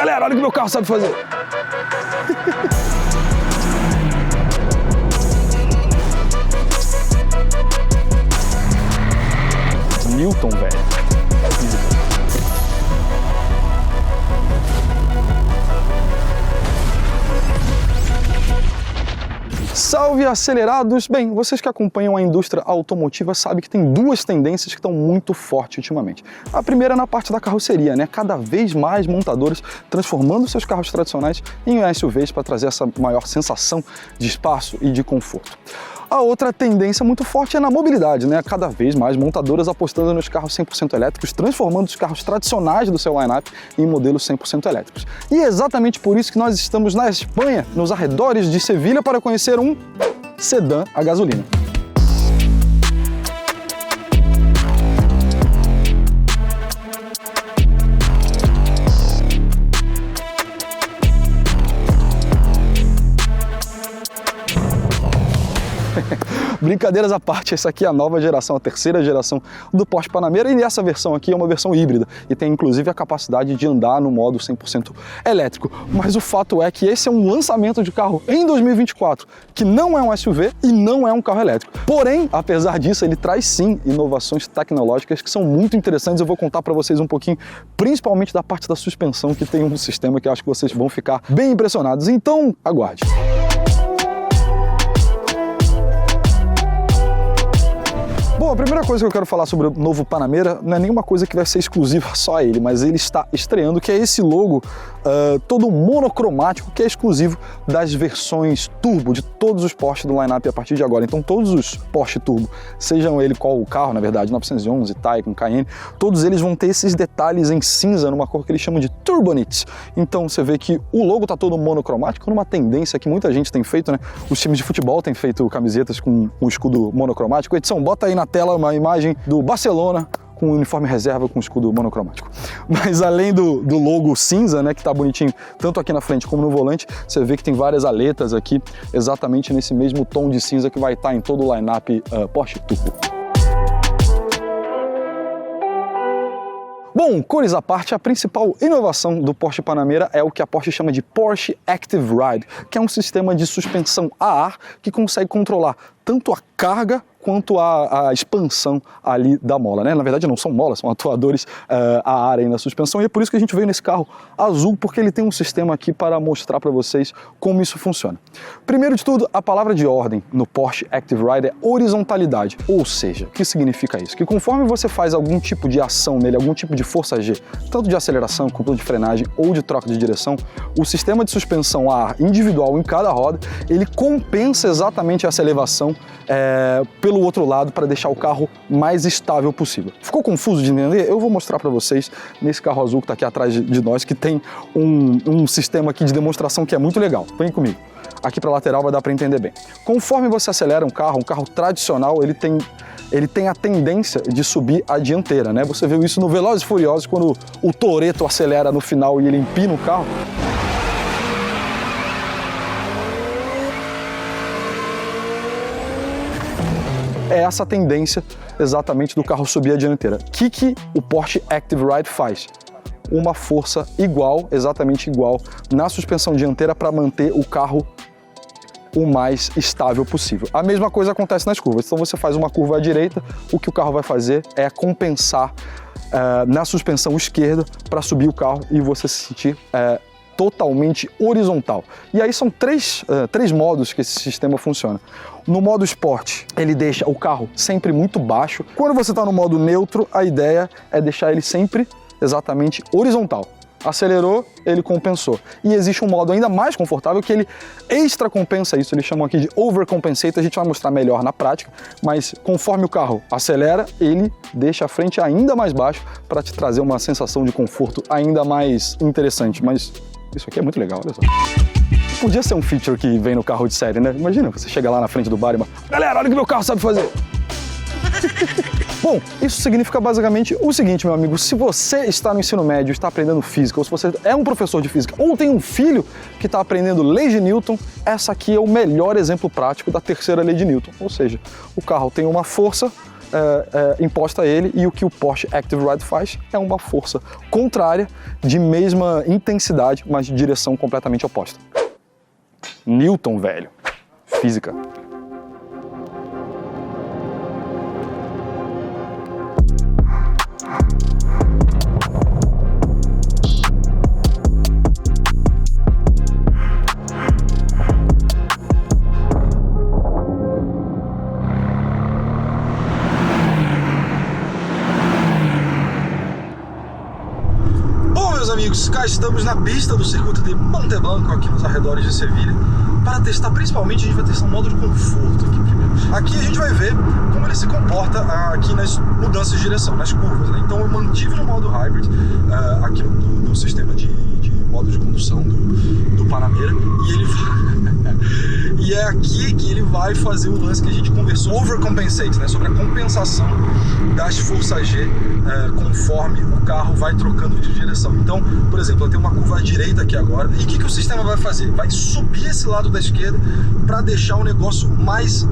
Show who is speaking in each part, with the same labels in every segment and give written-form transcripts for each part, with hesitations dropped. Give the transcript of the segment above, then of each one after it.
Speaker 1: Galera, olha o que meu carro sabe fazer. Newton, velho. Salve acelerados! Bem, vocês que acompanham a indústria automotiva sabem que tem duas tendências que estão muito fortes ultimamente. A primeira é na parte da carroceria, né? Cada vez mais montadores transformando seus carros tradicionais em SUVs para trazer essa maior sensação de espaço e de conforto. A outra tendência muito forte é na mobilidade, né? Cada vez mais montadoras apostando nos carros 100% elétricos, transformando os carros tradicionais do seu line-up em modelos 100% elétricos. E é exatamente por isso que nós estamos na Espanha, nos arredores de Sevilha, para conhecer um sedã a gasolina. Brincadeiras à parte, essa aqui é a nova geração, a terceira geração do Porsche Panamera, e essa versão aqui é uma versão híbrida e tem inclusive a capacidade de andar no modo 100% elétrico. Mas o fato é que esse é um lançamento de carro em 2024, que não é um SUV e não é um carro elétrico. Porém, apesar disso, ele traz sim inovações tecnológicas que são muito interessantes. Eu vou contar para vocês um pouquinho, principalmente da parte da suspensão, que tem um sistema que eu acho que vocês vão ficar bem impressionados. Então, aguarde. Bom, a primeira coisa que eu quero falar sobre o novo Panamera não é nenhuma coisa que vai ser exclusiva só a ele, mas ele está estreando, que é esse logo todo monocromático, que é exclusivo das versões turbo de todos os Porsche do line-up a partir de agora. Então todos os Porsche turbo, sejam ele qual o carro, na verdade, 911, Taycan, Cayenne, todos eles vão ter esses detalhes em cinza, numa cor que eles chamam de Turbonite. Então você vê que o logo está todo monocromático, numa tendência que muita gente tem feito, né? Os times de futebol têm feito camisetas com um escudo monocromático. Edição, bota aí na tela uma imagem do Barcelona com um uniforme reserva com escudo monocromático. Mas além do logo cinza, né, que tá bonitinho tanto aqui na frente como no volante, você vê que tem várias aletas aqui exatamente nesse mesmo tom de cinza que vai estar em todo o line-up Porsche Turbo. Bom, cores à parte, a principal inovação do Porsche Panamera é o que a Porsche chama de Porsche Active Ride, que é um sistema de suspensão a ar que consegue controlar tanto a carga quanto a expansão ali da mola, né? Na verdade não são molas, são atuadores a ar aí na suspensão, e é por isso que a gente veio nesse carro azul, porque ele tem um sistema aqui para mostrar para vocês como isso funciona. Primeiro de tudo, a palavra de ordem no Porsche Active Ride é horizontalidade, ou seja, o que significa isso? Que conforme você faz algum tipo de ação nele, algum tipo de força G, tanto de aceleração, como de frenagem ou de troca de direção, o sistema de suspensão a ar individual em cada roda, ele compensa exatamente essa elevação pelo outro lado para deixar o carro mais estável possível. Ficou confuso de entender? Eu vou mostrar para vocês nesse carro azul que está aqui atrás de nós, que tem um sistema aqui de demonstração que é muito legal. Vem comigo. Aqui para a lateral vai dar para entender bem. Conforme você acelera um carro tradicional, ele tem a tendência de subir a dianteira, né? Você viu isso no Velozes e Furiosos, quando o Toretto acelera no final e ele empina o carro. É essa tendência exatamente do carro subir a dianteira. O que o Porsche Active Ride faz? Uma força igual, exatamente igual, na suspensão dianteira para manter o carro o mais estável possível. A mesma coisa acontece nas curvas. Então você faz uma curva à direita, o que o carro vai fazer é compensar na suspensão esquerda para subir o carro e você se sentir totalmente horizontal. E aí são três modos que esse sistema funciona. No modo Sport, ele deixa o carro sempre muito baixo. Quando você está no modo neutro, a ideia é deixar ele sempre exatamente horizontal. Acelerou, ele compensou. E existe um modo ainda mais confortável que ele extra compensa isso, eles chamam aqui de overcompensate, a gente vai mostrar melhor na prática, mas conforme o carro acelera, ele deixa a frente ainda mais baixo para te trazer uma sensação de conforto ainda mais interessante. Mas isso aqui é muito legal, olha só. Podia ser um feature que vem no carro de série, né? Imagina, você chega lá na frente do bar e galera, olha o que meu carro sabe fazer! Bom, isso significa basicamente o seguinte, meu amigo, se você está no ensino médio, está aprendendo física, ou se você é um professor de física, ou tem um filho que está aprendendo lei de Newton, essa aqui é o melhor exemplo prático da terceira lei de Newton. Ou seja, o carro tem uma força imposta a ele, e o que o Porsche Active Ride faz é uma força contrária, de mesma intensidade, mas de direção completamente oposta. Newton, velho. Física.
Speaker 2: Meus amigos, cá estamos na pista do circuito de Monteblanco, aqui nos arredores de Sevilha, para testar, principalmente a gente vai testar um modo de conforto aqui primeiro. Aqui a gente vai ver como ele se comporta aqui nas mudanças de direção, nas curvas, né? Então eu mantive no modo Hybrid, aqui no sistema de modo de condução do Panamera, e ele e é aqui que ele vai fazer o lance que a gente conversou, overcompensate, né? Sobre a compensação das forças G conforme o carro vai trocando de direção. Então, por exemplo, eu tenho uma curva à direita aqui agora, e o que o sistema vai fazer? Vai subir esse lado da esquerda para deixar o negócio mais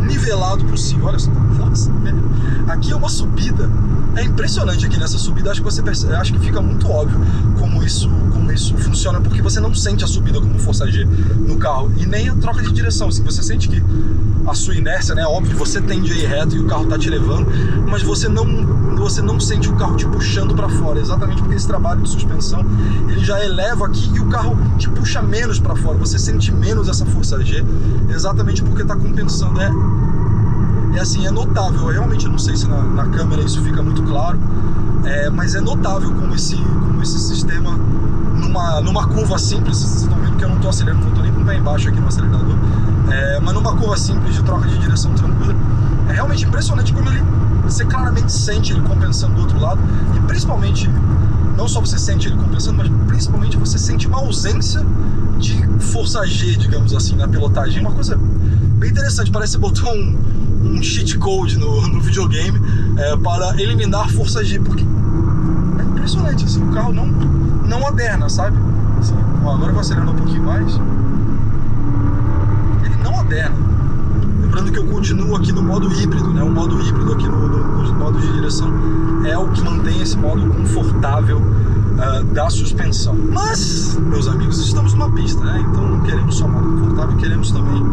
Speaker 2: nivelado possível. Olha só, nossa, aqui é uma subida, é impressionante aqui nessa subida, acho que você percebe, acho que fica muito óbvio como isso funciona, porque você não sente a subida como força G no carro, e nem a troca de direção, assim, você sente que a sua inércia, né, óbvio, você tende a ir reto e o carro tá te levando, mas você não sente o carro te puxando para fora, exatamente porque esse trabalho de suspensão, ele já eleva aqui e o carro te puxa menos para fora, você sente menos essa força G, exatamente porque tá compensando, assim, é notável, eu realmente não sei se na câmera isso fica muito claro, mas é notável como esse sistema, numa curva simples, vocês estão vendo que eu não estou acelerando, não estou nem com o pé embaixo aqui no acelerador, mas numa curva simples de troca de direção tranquila, é realmente impressionante como você claramente sente ele compensando do outro lado, e principalmente, não só você sente ele compensando, mas principalmente você sente uma ausência de força G, digamos assim, na pilotagem, uma coisa bem interessante, parece que você botou um cheat code no videogame para eliminar força G, porque é impressionante, assim, o carro não aderna, sabe? Assim, agora eu vou acelerando um pouquinho mais, ele não aderna. Lembrando que eu continuo aqui no modo híbrido, né? O modo híbrido aqui nos modos de direção é o que mantém esse modo confortável da suspensão. Mas, meus amigos, estamos numa pista, né? Então não queremos só modo confortável, queremos também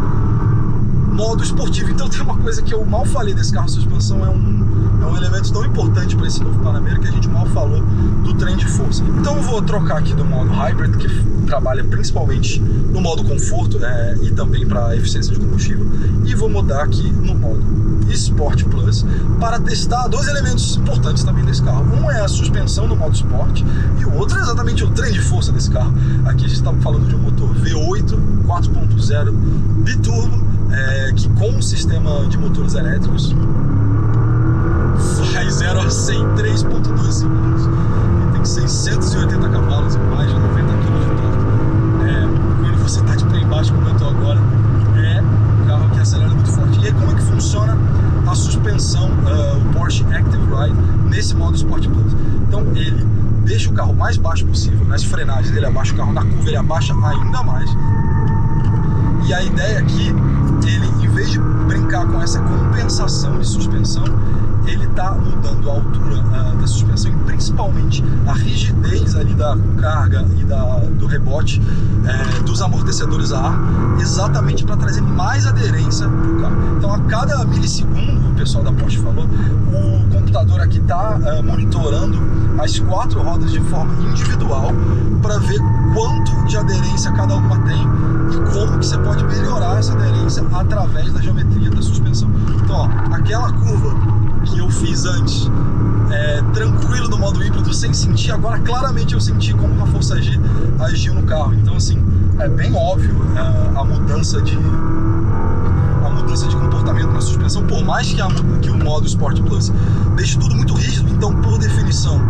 Speaker 2: modo esportivo. Então tem uma coisa que eu mal falei desse carro, suspensão é um elemento tão importante para esse novo Panamera que a gente mal falou do trem de força. Então eu vou trocar aqui do modo Hybrid, que trabalha principalmente no modo conforto e também para eficiência de combustível, e vou mudar aqui no modo Sport Plus para testar dois elementos importantes também desse carro. Um é a suspensão no modo Sport e o outro é exatamente o trem de força desse carro. Aqui a gente está falando de um motor V8 4.0 biturbo, que com um sistema de motores elétricos faz 0 a 100 em 3.2 segundos. Ele tem 680 cavalos e mais de 90 kg de torque. Quando você está de pé embaixo, como eu estou agora, é um carro que acelera muito forte. E aí, como é que funciona a suspensão, o Porsche Active Ride, nesse modo Sport Plus? Então, ele deixa o carro mais baixo possível, nas frenagens ele abaixa o carro, na curva ele abaixa ainda mais. E a ideia aqui, ele, em vez de brincar com essa compensação de suspensão, ele está mudando a altura da suspensão e principalmente a rigidez ali da carga e do rebote dos amortecedores a ar, exatamente para trazer mais aderência para o carro. Então a cada milissegundo, o pessoal da Porsche falou, o computador aqui está monitorando as 4 rodas de forma individual para ver quanto de aderência cada uma tem e como que você pode melhorar essa aderência através da geometria da suspensão. Então, ó, aquela curva que eu fiz antes, tranquilo no modo híbrido, sem sentir, agora claramente eu senti como a força G agiu no carro. Então, assim, é bem óbvio a mudança de comportamento na suspensão, por mais que o modo Sport Plus deixe tudo muito rígido. Então, por definição,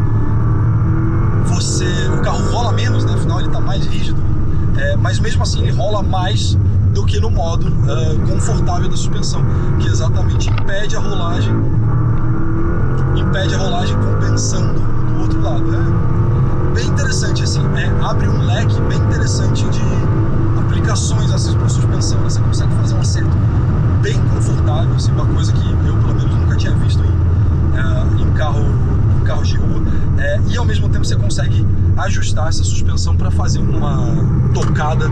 Speaker 2: o carro rola menos, né? Afinal ele está mais rígido, mas mesmo assim ele rola mais do que no modo confortável da suspensão, que exatamente impede a rolagem compensando do outro lado. Bem interessante, assim, abre um leque bem interessante de aplicações assim, para suspensão, né? Você consegue fazer um acerto bem confortável, assim, uma coisa que eu, pelo menos nunca tinha visto em carros de rua, e ao mesmo tempo você consegue ajustar essa suspensão para fazer uma tocada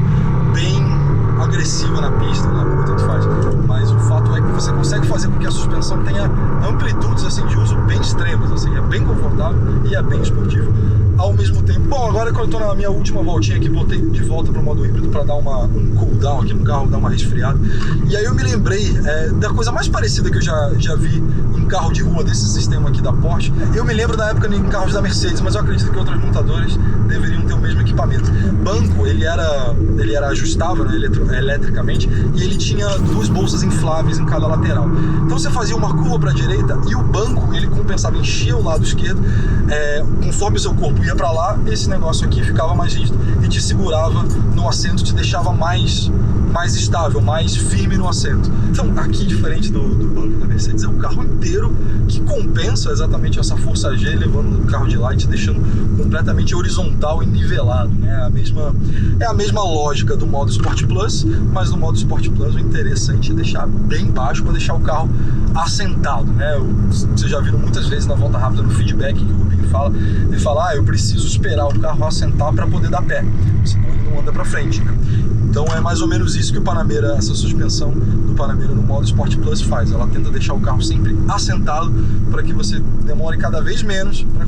Speaker 2: bem agressiva na pista, na rua, tanto faz. Mas o fato é que você consegue fazer com que a suspensão tenha amplitudes assim, de uso bem extremas, assim, é bem confortável e é bem esportivo ao mesmo tempo. Bom, agora que eu estou na minha última voltinha aqui, voltei de volta para o modo híbrido para dar um cooldown aqui no carro, dar uma resfriada. E aí eu me lembrei da coisa mais parecida que eu já vi em carro de rua desse sistema aqui da Porsche. Eu me lembro da época em carros da Mercedes, mas eu acredito que outras montadoras deveriam ter o mesmo equipamento. Banco, ele era ajustável, né, eletricamente, e ele tinha 2 bolsas infláveis em cada lateral. Então você fazia uma curva para a direita e o banco, ele compensava, enchia o lado esquerdo, conforme o seu corpo ia para lá, esse negócio aqui ficava mais rígido e te segurava no assento, te deixava mais estável, mais firme no assento. Então aqui, diferente do banco da Mercedes, é o carro inteiro que compensa exatamente essa força G, levando o carro de lá e te deixando completamente horizontal e nivelado, né? É a mesma lógica do modo Sport Plus, mas no modo Sport Plus o interessante é deixar bem baixo para deixar o carro assentado, né? Vocês já viram muitas vezes na volta rápida no feedback que o Rubinho fala, ele fala, eu preciso esperar o carro assentar para poder dar pé, senão ele não anda para frente, né? Então é mais ou menos isso que o Panamera, essa suspensão do Panamera no modo Sport Plus faz. Ela tenta deixar o carro sempre assentado para que você demore cada vez menos para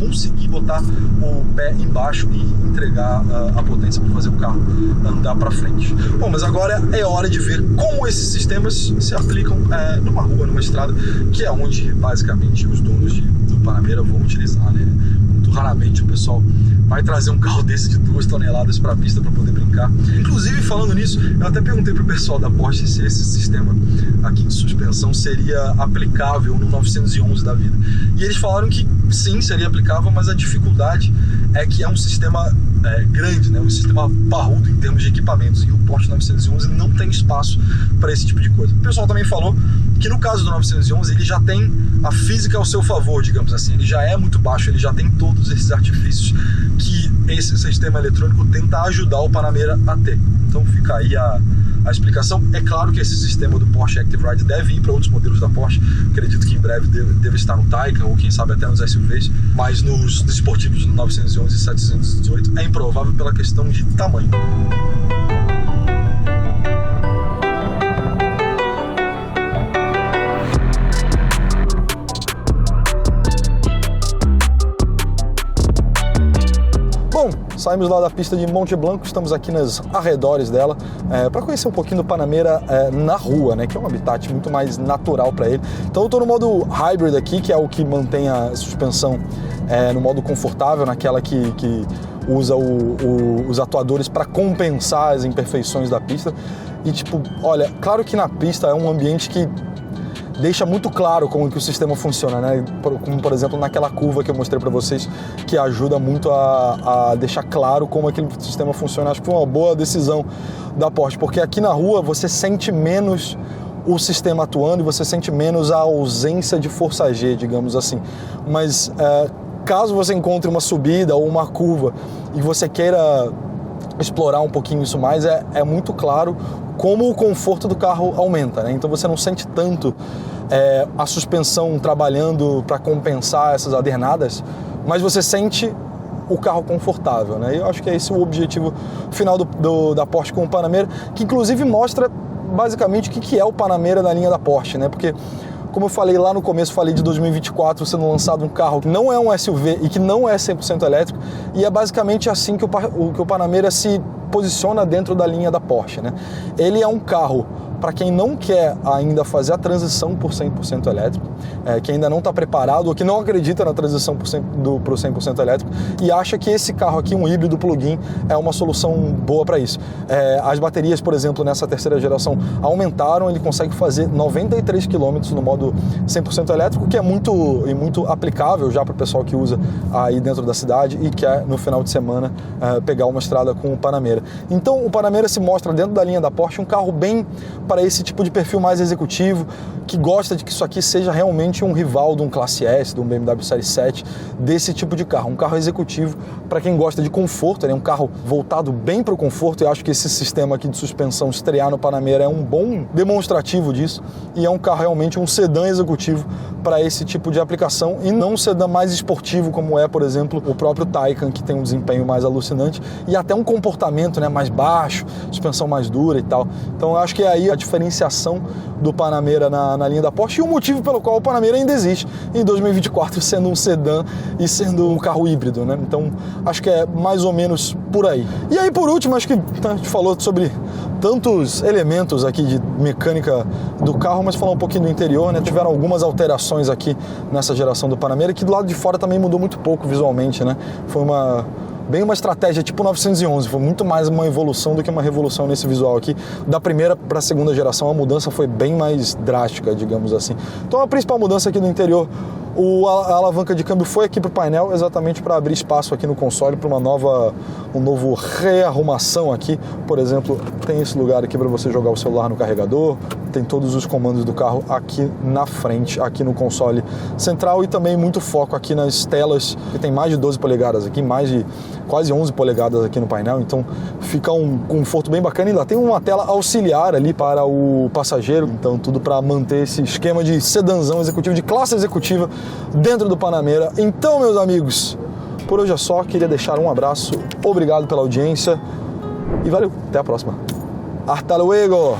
Speaker 2: conseguir botar o pé embaixo e entregar a potência para fazer o carro andar para frente. Bom, mas agora é hora de ver como esses sistemas se aplicam numa rua, numa estrada, que é onde basicamente os donos do Panamera vão utilizar, né? Muito raramente o pessoal vai trazer um carro desse de 2 toneladas para a pista para poder brincar. Inclusive, falando nisso, eu até perguntei pro pessoal da Porsche se esse sistema aqui de suspensão seria aplicável no 911 da vida. E eles falaram que sim, seria aplicável, mas a dificuldade é que é um sistema grande, né? Um sistema parrudo em termos de equipamentos, e o Porsche 911 não tem espaço para esse tipo de coisa. O pessoal também falou que no caso do 911 ele já tem a física ao seu favor, digamos assim, ele já é muito baixo, ele já tem todos esses artifícios que esse sistema eletrônico tenta ajudar o Panamera a ter. Então fica aí a explicação. É claro que esse sistema do Porsche Active Ride deve ir para outros modelos da Porsche, acredito que em breve deve estar no Taycan ou quem sabe até nos SUVs, mas nos esportivos do 911 e 718 é improvável pela questão de tamanho. Saímos lá da pista de Monte Blanco, estamos aqui nos arredores dela para conhecer um pouquinho do Panamera na rua, né, que é um habitat muito mais natural para ele. Então eu estou no modo Hybrid aqui, que é o que mantém a suspensão no modo confortável, naquela que usa os atuadores para compensar as imperfeições da pista. E tipo, olha, claro que na pista é um ambiente que deixa muito claro como que o sistema funciona, né? Como, por exemplo, naquela curva que eu mostrei para vocês, que ajuda muito a deixar claro como aquele sistema funciona. Acho que foi uma boa decisão da Porsche, porque aqui na rua você sente menos o sistema atuando e você sente menos a ausência de força G, digamos assim. Mas caso você encontre uma subida ou uma curva e você queira explorar um pouquinho isso mais, é muito claro como o conforto do carro aumenta, né? Então você não sente tanto a suspensão trabalhando para compensar essas adernadas, mas você sente o carro confortável, né? E eu acho que é esse o objetivo final da Porsche com o Panamera, que inclusive mostra basicamente o que é o Panamera na linha da Porsche, né? Porque, como eu falei lá no começo, falei de 2024 sendo lançado um carro que não é um SUV e que não é 100% elétrico, e é basicamente assim que o Panamera se posiciona dentro da linha da Porsche, né? Ele é um carro para quem não quer ainda fazer a transição por 100% elétrico, que ainda não está preparado ou que não acredita na transição para o 100% elétrico e acha que esse carro aqui, um híbrido plug-in, é uma solução boa para isso. As baterias, por exemplo, nessa terceira geração aumentaram, ele consegue fazer 93 km no modo 100% elétrico, que é muito aplicável já para o pessoal que usa aí dentro da cidade e quer no final de semana pegar uma estrada com o Panamera. Então o Panamera se mostra dentro da linha da Porsche um carro bem
Speaker 1: para esse tipo de perfil mais executivo, que gosta de que isso aqui seja realmente um rival de um Classe S, de um BMW Série 7, desse tipo de carro. Um carro executivo para quem gosta de conforto, né? Um carro voltado bem para o conforto, e acho que esse sistema aqui de suspensão estrear no Panamera é um bom demonstrativo disso, e é um carro realmente um sedã executivo para esse tipo de aplicação, e não um sedã mais esportivo como é, por exemplo, o próprio Taycan, que tem um desempenho mais alucinante e até um comportamento, né, mais baixo, suspensão mais dura e tal. Então eu acho que é aí a diferenciação do Panamera na linha da Porsche, e o motivo pelo qual o Panamera ainda existe em 2024, sendo um sedã e sendo um carro híbrido, né? Então acho que é mais ou menos por aí. E aí, por último, acho que a gente falou sobre tantos elementos aqui de mecânica do carro, mas falar um pouquinho do interior, né? Tiveram algumas alterações aqui nessa geração do Panamera, que do lado de fora também mudou muito pouco visualmente, né? Foi bem uma estratégia tipo 911, foi muito mais uma evolução do que uma revolução nesse visual aqui. Da primeira para a segunda geração, a mudança foi bem mais drástica, digamos assim. Então a principal mudança aqui no interior, a alavanca de câmbio foi aqui para o painel, exatamente para abrir espaço aqui no console para uma novo rearrumação aqui. Por exemplo, tem esse lugar aqui para você jogar o celular no carregador, tem todos os comandos do carro aqui na frente, aqui no console central, e também muito foco aqui nas telas, que tem mais de 12 polegadas aqui, mais de quase 11 polegadas aqui no painel, então fica um conforto bem bacana. Ainda tem uma tela auxiliar ali para o passageiro, então tudo para manter esse esquema de sedãzão executivo, de classe executiva dentro do Panamera. Então, meus amigos, por hoje é só, queria deixar um abraço, obrigado pela audiência e valeu, até a próxima. Hasta luego!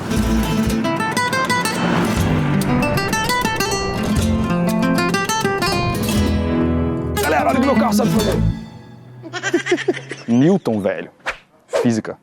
Speaker 1: Galera, olha o que meu carro sabe fazer. Newton, velho. Física.